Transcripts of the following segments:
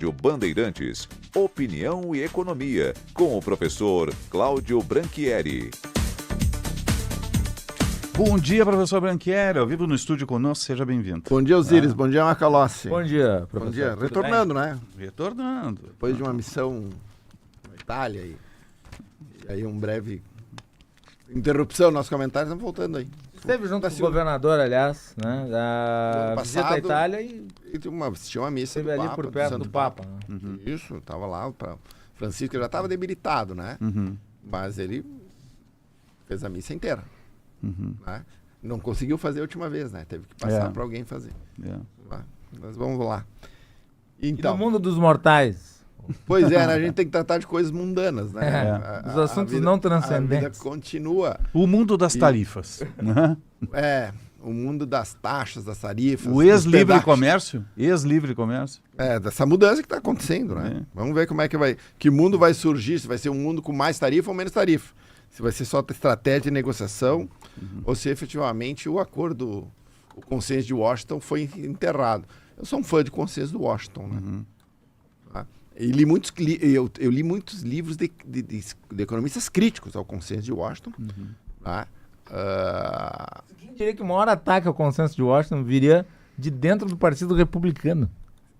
Rádio Bandeirantes, Opinião e Economia, com o professor Cláudio Branchieri. Bom dia, professor Branchieri, ao vivo no estúdio conosco, seja bem-vindo. Bom dia, Osíris, bom dia, Macalossi. Bom dia, professor. Bom dia, retornando, né? Retornando. Depois de uma missão na Itália e aí um breve interrupção nos nossos comentários, estamos voltando aí. Esteve junto com o governador, aliás, né, da Ano visita à passado, Itália e assisti uma missa esteve ali por perto do Papa. Né? Isso, estava lá, Francisco já estava debilitado, né? Mas ele fez a missa inteira. Né? Não conseguiu fazer a última vez, né? Teve que passar para alguém fazer. Mas vamos lá. Então, e no mundo dos mortais? Pois é, né? A gente tem que tratar de coisas mundanas, né? Os assuntos não transcendentes. A vida continua. O mundo das tarifas. Né? O mundo das taxas, das tarifas. O ex-livre comércio. Ex-livre comércio. Dessa mudança que está acontecendo, né? Vamos ver como é que vai. Que mundo vai surgir, se vai ser um mundo com mais tarifa ou menos tarifa. Se vai ser só estratégia de negociação ou se efetivamente o acordo, o consenso de Washington foi enterrado. Eu sou um fã de consenso do Washington, né? Eu li muitos livros de economistas críticos ao consenso de Washington. Quem diria que o maior ataque ao consenso de Washington viria de dentro do Partido Republicano?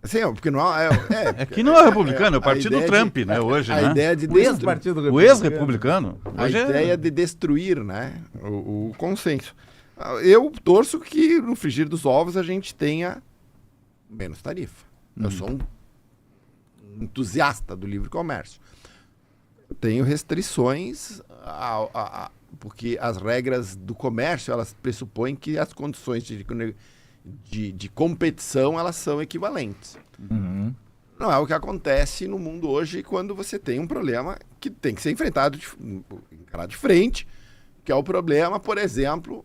Sim, porque não que não é republicano, é o partido Trump, né, hoje, a né? ideia de O ex-partido republicano. O ex-republicano. A ideia de destruir, né, o consenso. Eu torço que no frigir dos ovos a gente tenha menos tarifa. Eu sou um entusiasta do livre comércio. Eu tenho restrições porque as regras do comércio, elas pressupõem que as condições de competição, elas são equivalentes. Não é o que acontece no mundo hoje quando você tem um problema que tem que ser encarado de frente, que é o problema, por exemplo,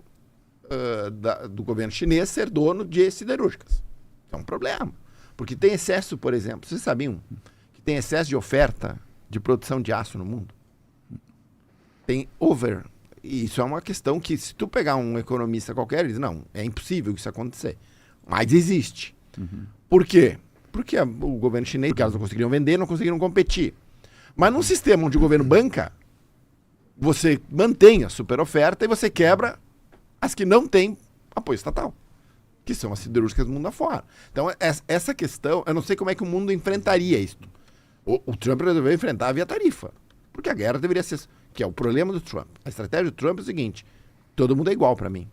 do governo chinês ser dono de siderúrgicas. É um problema. Porque tem excesso, por exemplo, vocês sabiam que tem excesso de oferta de produção de aço no mundo? Tem over. E isso é uma questão que, se tu pegar um economista qualquer, ele diz, não, é impossível isso acontecer. Mas existe. Por quê? Porque o governo chinês, porque elas não conseguiriam vender, não conseguiram competir. Mas num sistema onde o governo banca, você mantém a super oferta e você quebra as que não têm apoio estatal, que são as siderúrgicas do mundo afora. Então, essa questão, eu não sei como é que o mundo enfrentaria isso. O Trump resolveu enfrentar via tarifa, porque a guerra deveria ser... Que é o problema do Trump. A estratégia do Trump é o seguinte, todo mundo é igual para mim.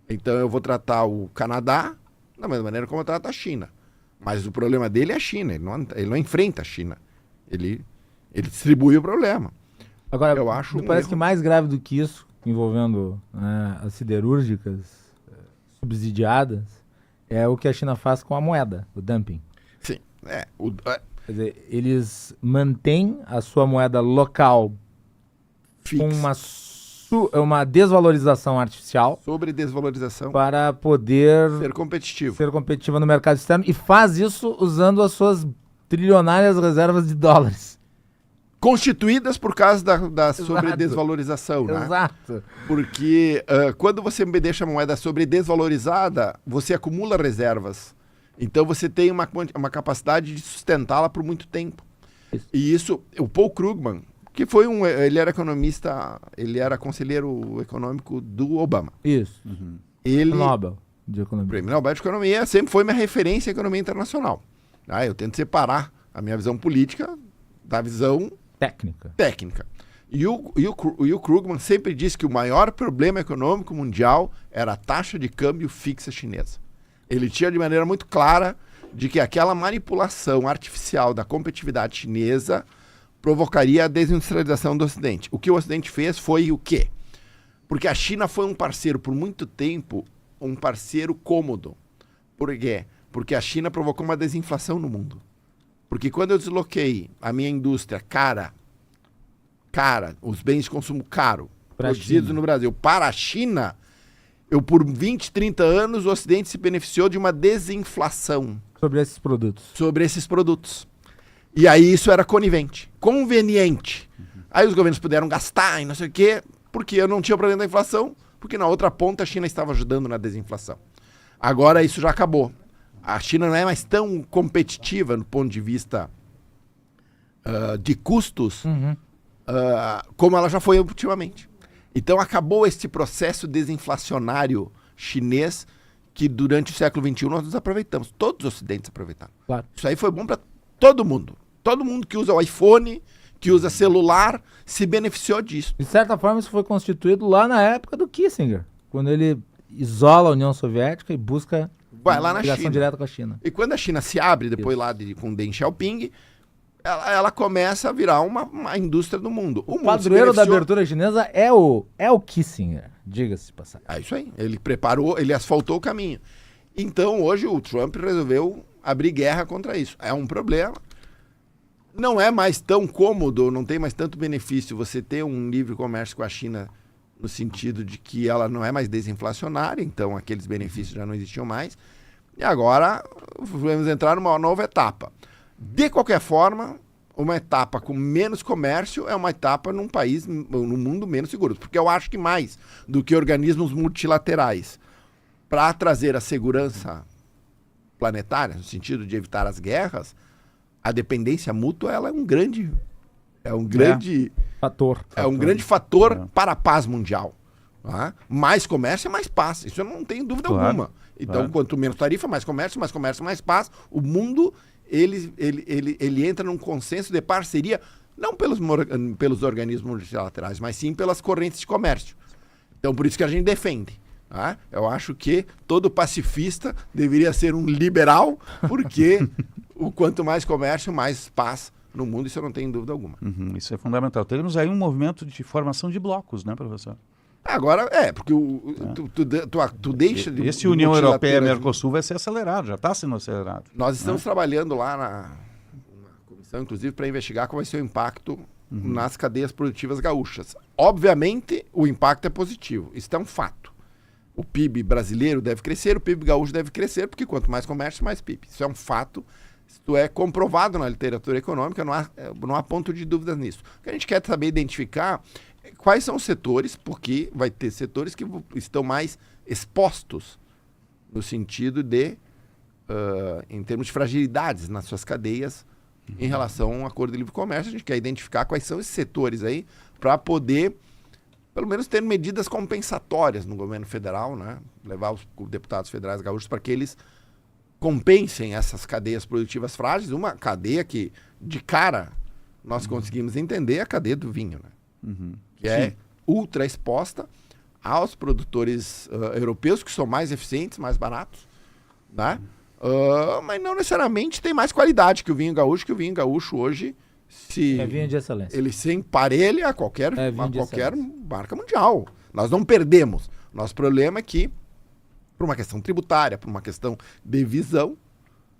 Então, eu vou tratar o Canadá da mesma maneira como eu trato a China. Mas o problema dele é a China, ele não enfrenta a China. Ele distribui o problema. Agora, eu acho parece que mais grave do que isso, envolvendo as siderúrgicas subsidiadas, é o que a China faz com a moeda, o dumping. Sim. Quer dizer, eles mantêm a sua moeda local com uma desvalorização artificial. Sobre desvalorização. Para poder ser competitivo. Ser competitiva no mercado externo. E faz isso usando as suas trilionárias reservas de dólares. Constituídas por causa da sobredesvalorização, né? Exato. Porque quando você deixa a moeda sobredesvalorizada, você acumula reservas. Então você tem uma capacidade de sustentá-la por muito tempo. E isso, o Paul Krugman, que foi ele era economista, ele era conselheiro econômico do Obama. Isso. Ele, Nobel de Economia. Prêmio Nobel de Economia sempre foi minha referência em economia internacional. Eu tento separar a minha visão política da visão técnica. E o Krugman sempre disse que o maior problema econômico mundial era a taxa de câmbio fixa chinesa. Ele tinha de maneira muito clara de que aquela manipulação artificial da competitividade chinesa provocaria a desindustrialização do Ocidente. O que o Ocidente fez foi o quê? Porque a China foi um parceiro, por muito tempo, um parceiro cômodo. Por quê? Porque a China provocou uma desinflação no mundo. Porque quando eu desloquei a minha indústria cara, os bens de consumo caro, produzidos no Brasil, para a China, por 20, 30 anos, o Ocidente se beneficiou de uma desinflação. Sobre esses produtos. E aí isso era conveniente. Aí os governos puderam gastar e não sei o quê, porque eu não tinha o problema da inflação, porque na outra ponta a China estava ajudando na desinflação. Agora isso já acabou. A China não é mais tão competitiva no ponto de vista de custos como ela já foi ultimamente. Então acabou este processo desinflacionário chinês que durante o século XXI nós nos aproveitamos. Todos os ocidentes aproveitaram. Claro. Isso aí foi bom para todo mundo. Todo mundo que usa o iPhone, que usa celular, se beneficiou disso. De certa forma, isso foi constituído lá na época do Kissinger, quando ele isola a União Soviética e busca Vai lá na ligação China. direta com a China. E quando a China se abre, depois lá com Deng Xiaoping, ela começa a virar uma indústria do mundo. O padroeiro da abertura chinesa é o Kissinger, diga-se de passagem. É isso aí. Ele preparou, ele asfaltou o caminho. Então, hoje, o Trump resolveu abrir guerra contra isso. É um problema. Não é mais tão cômodo, não tem mais tanto benefício você ter um livre comércio com a China no sentido de que ela não é mais desinflacionária, então aqueles benefícios já não existiam mais. E agora vamos entrar numa nova etapa. De qualquer forma, uma etapa com menos comércio é uma etapa num país, num mundo menos seguro. Porque eu acho que mais do que organismos multilaterais para trazer a segurança planetária, no sentido de evitar as guerras, a dependência mútua ela é um grande fator. É um grande fator para a paz mundial. Tá? Mais comércio é mais paz. Isso eu não tenho dúvida alguma. Então, quanto menos tarifa, mais comércio, mais paz. O mundo ele entra num consenso de parceria, não pelos organismos multilaterais, mas sim pelas correntes de comércio. Então, por isso que a gente defende. Tá? Eu acho que todo pacifista deveria ser um liberal, porque o quanto mais comércio, mais paz no mundo, isso eu não tenho dúvida alguma. Isso é fundamental. Temos aí um movimento de formação de blocos, né, professor? Agora, porque tu deixa de... Esse União Europeia-Mercosul vai ser acelerado, já está sendo acelerado. Nós estamos trabalhando lá na comissão, inclusive, para investigar qual vai ser o impacto nas cadeias produtivas gaúchas. Obviamente, o impacto é positivo. Isso é um fato. O PIB brasileiro deve crescer, o PIB gaúcho deve crescer, porque quanto mais comércio, mais PIB. Isso é um fato. Isso é comprovado na literatura econômica, não há ponto de dúvidas nisso. O que a gente quer saber identificar quais são os setores, porque vai ter setores que estão mais expostos no sentido de, em termos de fragilidades nas suas cadeias em relação a um acordo de livre comércio. A gente quer identificar quais são esses setores aí para poder, pelo menos, ter medidas compensatórias no governo federal, né? Levar os deputados federais gaúchos para que eles compensem essas cadeias produtivas frágeis. Uma cadeia que, de cara, nós conseguimos entender a cadeia do vinho, né? Que é ultra exposta aos produtores europeus, que são mais eficientes, mais baratos, né? Mas não necessariamente tem mais qualidade que o vinho gaúcho, hoje é vinho de excelência. Ele se emparelha a qualquer marca mundial. Nós não perdemos. Nosso problema é que, por uma questão tributária, por uma questão de visão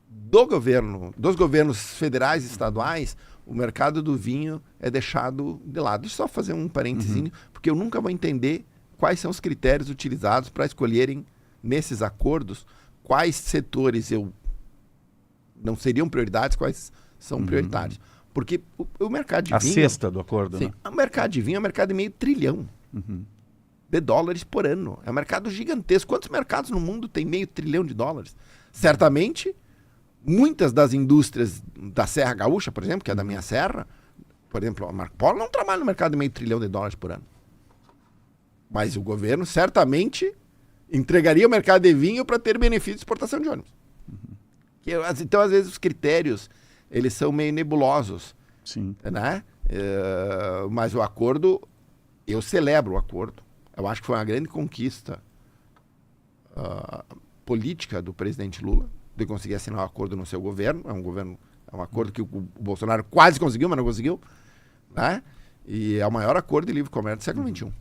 do governo, dos governos federais e estaduais, o mercado do vinho é deixado de lado. Deixa eu só fazer um parentezinho, porque eu nunca vou entender quais são os critérios utilizados para escolherem, nesses acordos, quais setores não seriam prioridades, quais são prioritários. Porque o mercado de vinho... A cesta do acordo, sim, né? O mercado de vinho é um mercado de meio trilhão de dólares por ano. É um mercado gigantesco. Quantos mercados no mundo tem meio trilhão de dólares? Certamente, muitas das indústrias da Serra Gaúcha, por exemplo, que é da minha serra, por exemplo, a Marco Polo não trabalha no mercado de meio trilhão de dólares por ano. Mas o governo certamente entregaria o mercado de vinho para ter benefício de exportação de ônibus. Então, às vezes, os critérios eles são meio nebulosos. Sim. Né? Mas o acordo, eu celebro o acordo. Eu acho que foi uma grande conquista política do presidente Lula, de conseguir assinar um acordo no seu governo. É um acordo que o Bolsonaro quase conseguiu, mas não conseguiu. Né? E é o maior acordo de livre comércio do século XXI.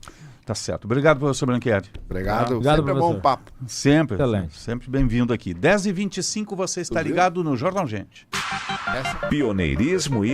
Tá certo. Obrigado, professor Branchieri. Obrigado. Obrigado, Sempre professor. é bom papo. Sempre. Excelente. Sempre bem-vindo aqui. 10h25, você está ligado no Jornal Gente. Pioneirismo e